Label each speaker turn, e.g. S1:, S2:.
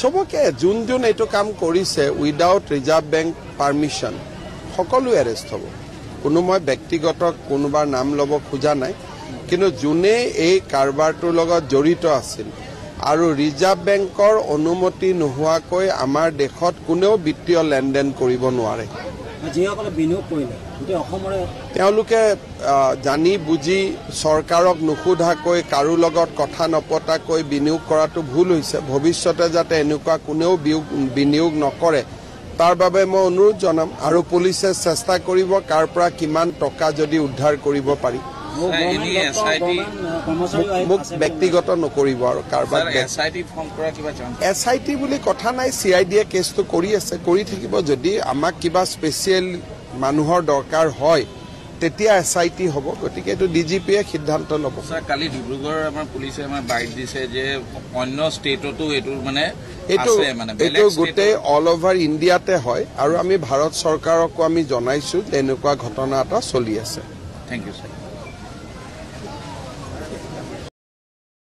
S1: সবকে যোন যোন এইটো কাম কৰিছে উইদাউট ৰিজাৰ্ভ বেংক পাৰমিশ্যন সকলো এৰেষ্ট হ'ব। কোনো মই ব্যক্তিগত কোনোবাৰ নাম ল'ব খোজা নাই, কিন্তু যোনে এই কাৰবাৰটোৰ লগত জড়িত আছিল আৰু ৰিজাৰ্ভ বেংকৰ অনুমতি নোহোৱাকৈ আমাৰ দেশত কোনেও বিত্তীয় লেনদেন কৰিব নোৱাৰে। তেওঁলোকে জানি বুজি চৰকাৰক নুসুধাকৈ কাৰো লগত কথা নপতাকৈ বিনিয়োগ কৰাটো ভুল হৈছে। ভৱিষ্যতে যাতে এনেকুৱা কোনেও বিনিয়োগ নকৰে তাৰ বাবে মই অনুৰোধ জনাম আৰু পুলিচে চেষ্টা কৰিব কাৰ পৰা কিমান টকা যদি উদ্ধাৰ কৰিব পাৰি। মোক ব্যক্তিগত নকৰিব আৰু কাৰোবাক SIT বুলি কথা নাই। CID এ কেছটো কৰি আছে, কৰি থাকিব। যদি আমাক কিবা স্পেচিয়েল মানুহৰ দৰকাৰ হয় তেতিয়া SIT হ'ব। গতিকে এইটো DGPয়ে সিদ্ধান্ত ল'ব।
S2: কালি ডিব্ৰুগড় আমাৰ পুলিচে আমাৰ বাইট দিছে যে অন্য ষ্টেটতো
S1: এইটো গোটেই অল অভাৰ ইণ্ডিয়াতে হয় আৰু আমি ভাৰত চৰকাৰকো আমি জনাইছো যে এনেকুৱা ঘটনা এটা চলি আছে।
S2: Thank you sir.